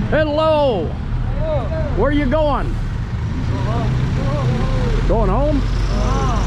Hello. Where are you going? Going home?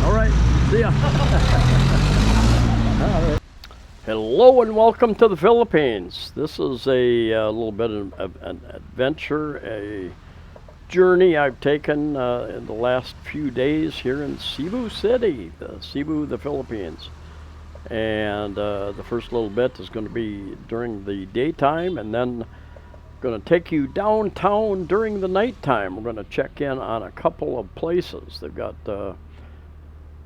All right. See ya. All right. Hello and welcome to the Philippines. This is a little bit of an adventure, a journey I've taken in the last few days here in Cebu City, the Philippines. And the first little bit is going to be during the daytime, and then going to take you downtown during the nighttime. We're going to check in on a couple of places. They've got a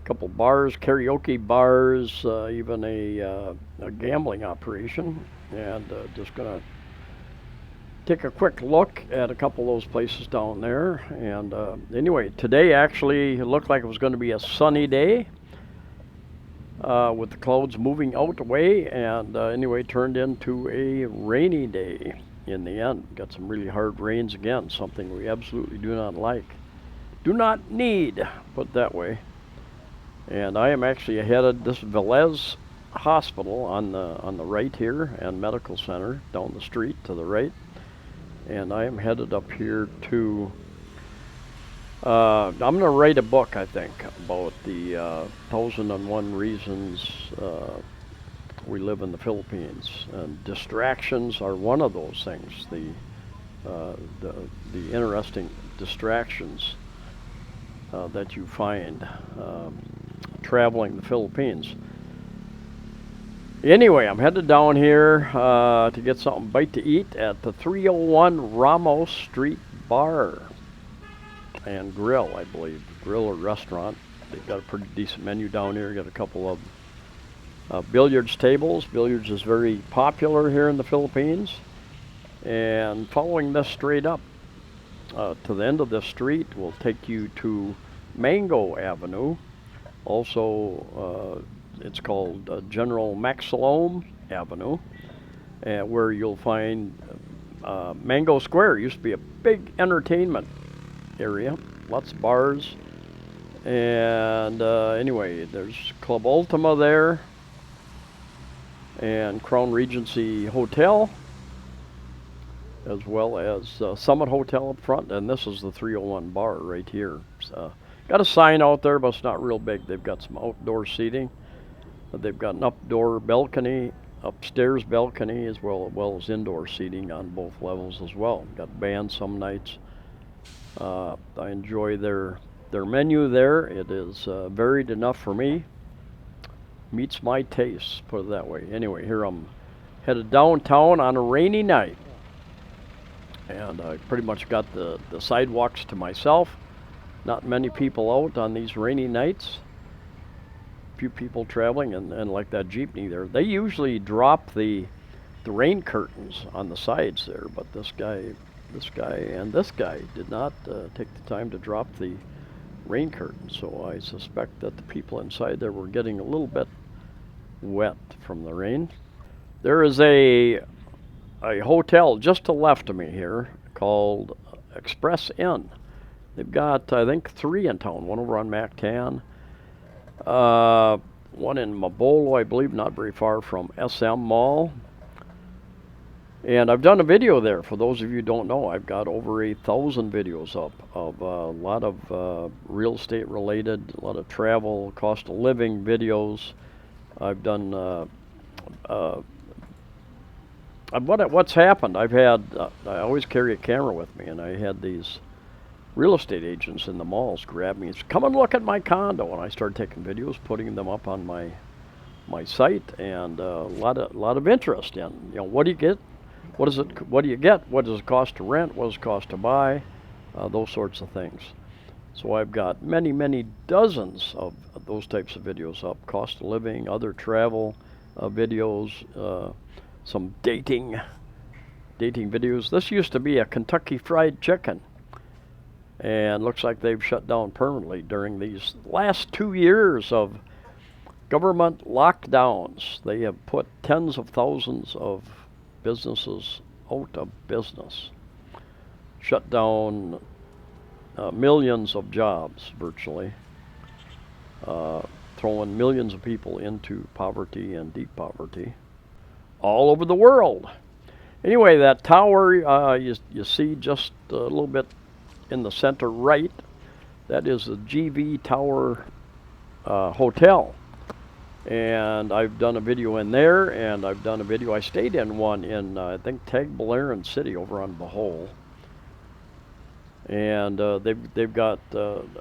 couple bars, karaoke bars, even a gambling operation, and just going to take a quick look at a couple of those places down there. And anyway, today actually looked like it was going to be a sunny day with the clouds moving out away, and anyway, turned into a rainy day in the end. Got some really hard rains again, something we absolutely do not like. Do not need, put it that way. And I am actually headed, this Velez Hospital on the right here, and Medical Center down the street to the right. And I am headed up here to, I'm going to write a book, I think, about the 1001 Reasons we live in the Philippines, and distractions are one of those things. The interesting distractions that you find traveling the Philippines. Anyway, I'm headed down here to get something bite to eat at the 301 Ramos Street Bar and Grill, I believe, grill or restaurant. They've got a pretty decent menu down here. Got a couple of billiards tables. Billiards is very popular here in the Philippines. And following this straight up to the end of this street will take you to Mango Avenue. Also, it's called General Maxilome Avenue, where you'll find Mango Square. It used to be a big entertainment area, lots of bars. And anyway, there's Club Ultima there, and Crown Regency Hotel, as well as Summit Hotel up front, and this is the 301 bar right here. Got a sign out there, but it's not real big. They've got some outdoor seating. They've got an updoor balcony, upstairs balcony, as well as indoor seating on both levels as well. Got bands some nights. I enjoy their menu there. It is varied enough for me. Meets my tastes, put it that way. Anyway, here I'm headed downtown on a rainy night, and I pretty much got the sidewalks to myself. Not many people out on these rainy nights. Few people traveling, and like that jeepney there, they usually drop the rain curtains on the sides there, but this guy and this guy did not take the time to drop the rain curtain, so I suspect that the people inside there were getting a little bit wet from the rain. There is a hotel just to the left of me here called Express Inn. They've got, I think, 3 in town. One over on Mactan, one in Mabolo, I believe, not very far from SM Mall. And I've done a video there. For those of you who don't know, I've got over 1,000 videos up of a lot of real estate related, a lot of travel, cost of living videos. I've done, what's happened, I've had, I always carry a camera with me, and I had these real estate agents in the malls grab me and say, come and look at my condo. And I started taking videos, putting them up on my site, and a lot of interest in, what do you get? What do you get? What does it cost to rent? What does it cost to buy? Those sorts of things. So I've got many dozens of those types of videos up. Cost of living, other travel videos, some dating videos. This used to be a Kentucky Fried Chicken, and looks like they've shut down permanently during these last 2 years of government lockdowns. They have put tens of thousands of businesses out of business, shut down millions of jobs virtually, throwing millions of people into poverty and deep poverty all over the world. Anyway, that tower you see just a little bit in the center right, that is the GV Tower Hotel. And I've done a video in there, and I've done a video, I stayed in one in, I think, Tagbilaran City over on Bohol. And they've got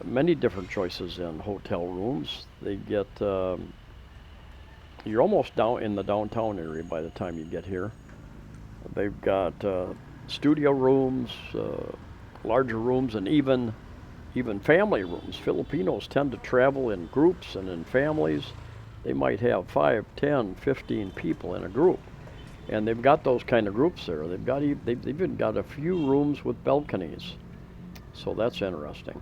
many different choices in hotel rooms. They get, you're almost down in the downtown area by the time you get here. They've got studio rooms, larger rooms, and even family rooms. Filipinos tend to travel in groups and in families. They might have 5, 10, 15 people in a group, and they've got those kind of groups there. They've even got a few rooms with balconies, so that's interesting.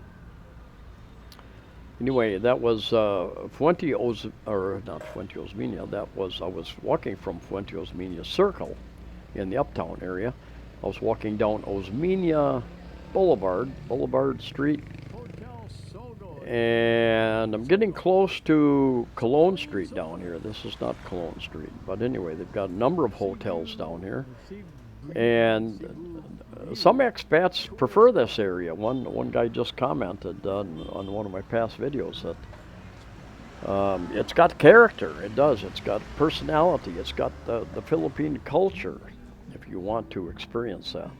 Anyway, that was Fuente not Fuente Osmeña. That was, I was walking from Fuente Osmeña Circle in the uptown area. I was walking down Osmeña Boulevard Street, and I'm getting close to Cologne Street down here. This is not Cologne Street, but anyway, they've got a number of hotels down here, and some expats prefer this area. One guy just commented on one of my past videos that it's got character. It does. It's got personality. It's got the Philippine culture. If you want to experience that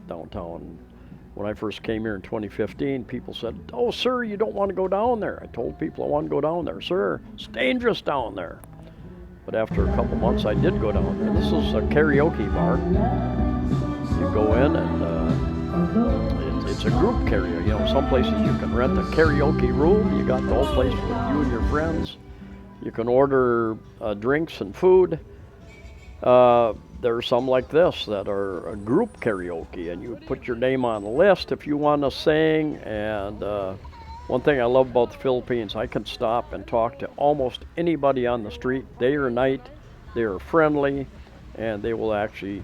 downtown. When I first came here in 2015, people said, "Oh, sir, you don't want to go down there." I told people I want to go down there. "Sir, it's dangerous down there." But after a couple months, I did go down there. This is a karaoke bar. You go in, and it's a group karaoke. You know, some places you can rent a karaoke room. You got the whole place with you and your friends. You can order drinks and food. There are some like this that are a group karaoke, and you put your name on the list if you want to sing. And one thing I love about the Philippines, I can stop and talk to almost anybody on the street, day or night. They are friendly, and they will actually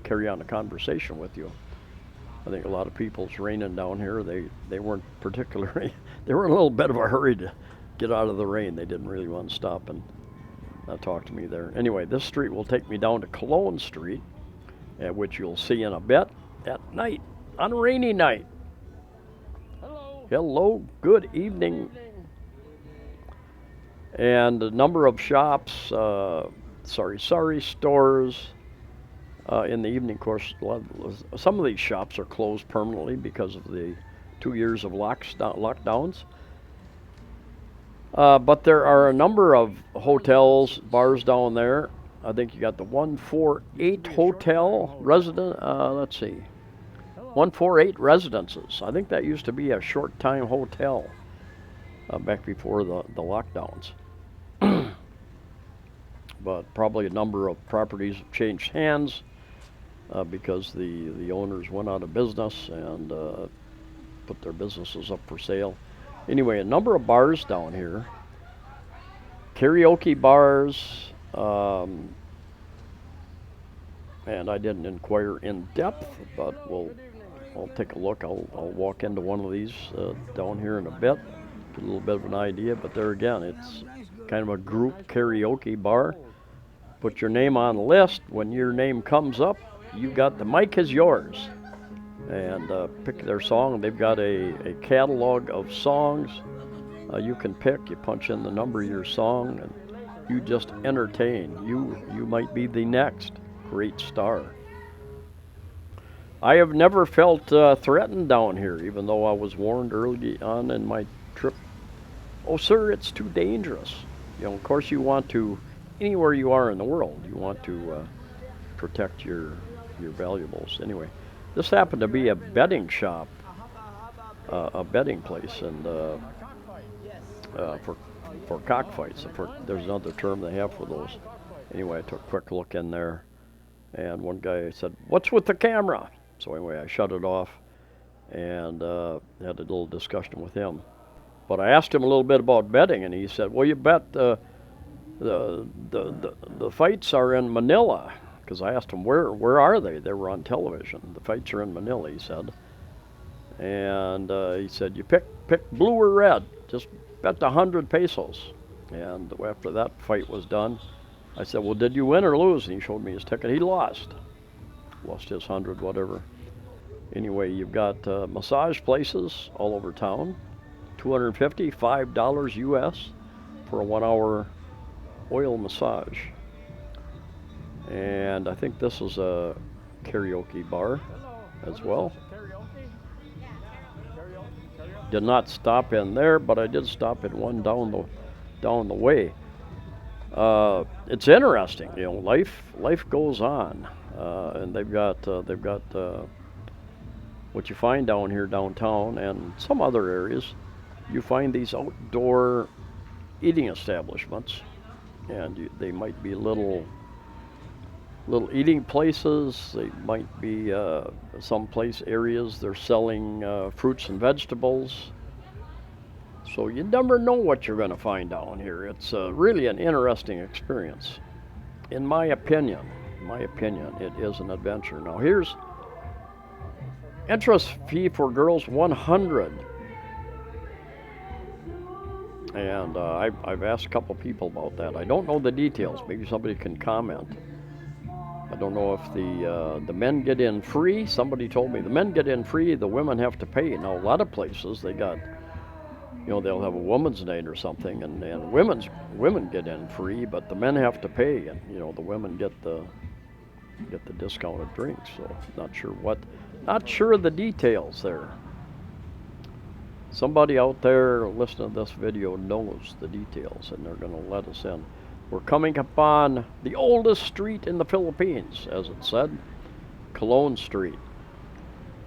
carry on a conversation with you. I think a lot of people, it's raining down here. They weren't particularly, they were in a little bit of a hurry to get out of the rain. They didn't really want to stop and talk to me there. Anyway, this street will take me down to Cologne Street, which you'll see in a bit at night, on a rainy night. Hello, good evening. And a number of shops, stores in the evening. Of course, some of these shops are closed permanently because of the 2 years of lockdowns. But there are a number of hotels, bars down there. I think you got the 148 Hotel Resident. Let's see, 148 Residences. I think that used to be a short-time hotel back before the lockdowns. But probably a number of properties have changed hands because the owners went out of business and put their businesses up for sale. Anyway, a number of bars down here, karaoke bars, and I didn't inquire in depth, but I'll take a look. I'll walk into one of these down here in a bit, get a little bit of an idea. But there again, it's kind of a group karaoke bar. Put your name on the list. When your name comes up, you got the mic is yours. And pick their song. They've got a catalog of songs you can pick. You punch in the number of your song, and you just entertain. You might be the next great star. I have never felt threatened down here, even though I was warned early on in my trip. "Oh, sir, it's too dangerous." You know, of course, you want to, anywhere you are in the world, you want to protect your valuables. Anyway. This happened to be a betting shop, a betting place, and for cockfights. There's another term they have for those. Anyway, I took a quick look in there, and one guy said, "What's with the camera?" So anyway, I shut it off and had a little discussion with him. But I asked him a little bit about betting, and he said, "Well, you bet the fights are in Manila." Because I asked him, where are they? They were on television. "The fights are in Manila," he said. And he said, "You pick blue or red. Just bet 100 pesos. And after that fight was done, I said, well, did you win or lose? And he showed me his ticket. He lost his 100, whatever. Anyway, you've got massage places all over town. $255 US for a 1-hour oil massage. And I think this is a karaoke bar as well. Did not stop in there, but I did stop in one down the way. It's interesting, you know. Life goes on, and they've got what you find down here downtown and some other areas. You find these outdoor eating establishments, and they might be little eating places. They might be some place areas they're selling fruits and vegetables. So you never know what you're going to find down here. It's really an interesting experience. In my opinion, it is an adventure. Now here's entrance fee for girls, $100. And I've asked a couple people about that. I don't know the details. Maybe somebody can comment. I don't know if the men get in free. Somebody told me the men get in free, the women have to pay. Now a lot of places they got, you know, they'll have a women's night or something, and women get in free, but the men have to pay, and you know the women get the discounted drinks. So not sure of the details there. Somebody out there listening to this video knows the details, and they're going to let us in. We're coming upon the oldest street in the Philippines, as it said, Colon Street.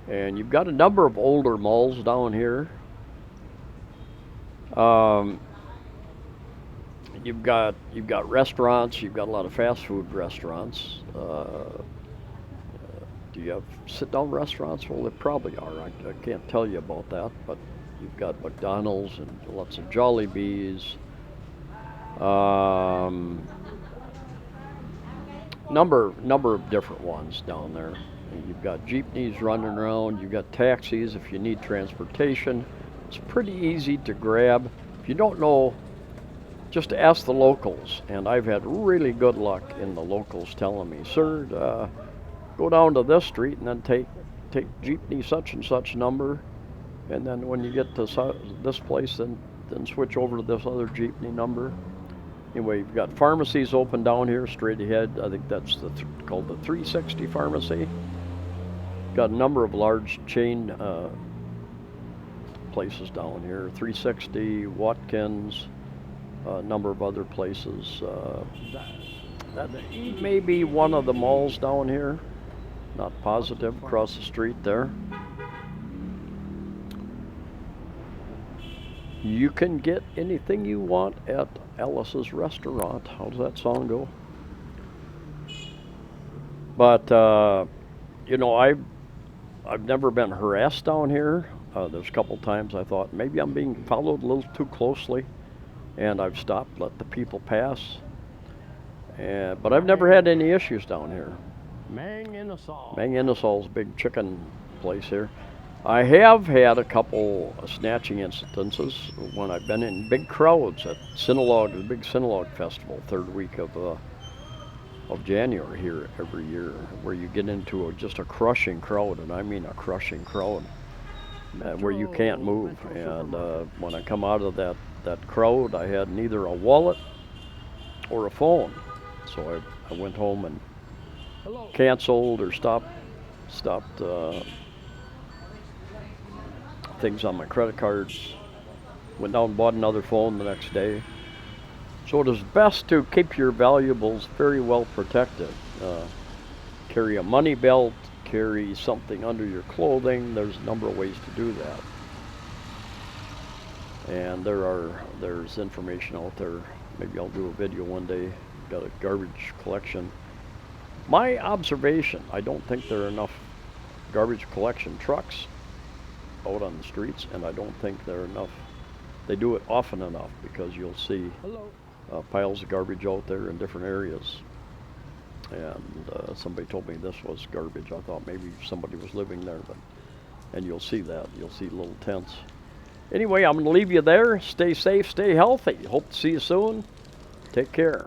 And you've got a number of older malls down here. You've got restaurants. You've got a lot of fast food restaurants. Do you have sit-down restaurants? Well, there probably are. I can't tell you about that, but you've got McDonald's and lots of Jollibees. Number of different ones down there. And you've got jeepneys running around. You've got taxis if you need transportation. It's pretty easy to grab. If you don't know, just ask the locals. And I've had really good luck in the locals telling me, sir, go down to this street and then take jeepney such and such number, and then when you get to this place, then switch over to this other jeepney number. Anyway, you've got pharmacies open down here straight ahead. I think that's called the 360 pharmacy. Got a number of large chain places down here. 360, Watkins, a number of other places. That may be one of the malls down here. Not positive. Across the street there. You can get anything you want at Alice's Restaurant. How does that song go? But you know, I've never been harassed down here. There's a couple times I thought maybe I'm being followed a little too closely, and I've stopped, let the people pass. But I've never had any issues down here. Mang Inasal's big chicken place here. I have had a couple snatching instances when I've been in big crowds at the big Sinulog Festival, third week of January here every year, where you get into just a crushing crowd, and I mean a crushing crowd, where you can't move. And when I come out of that crowd, I had neither a wallet or a phone, so I went home and canceled or stopped things on my credit cards. Went down and bought another phone the next day. So it is best to keep your valuables very well protected. Carry a money belt, carry something under your clothing. There's a number of ways to do that. And there's information out there. Maybe I'll do a video one day. Got a garbage collection. My observation, I don't think there are enough garbage collection trucks out on the streets, and I don't think they do it often enough, because you'll see piles of garbage out there in different areas. And somebody told me this was garbage. I thought maybe somebody was living there, and you'll see that. You'll see little tents. Anyway, I'm going to leave you there. Stay safe, stay healthy. Hope to see you soon. Take care.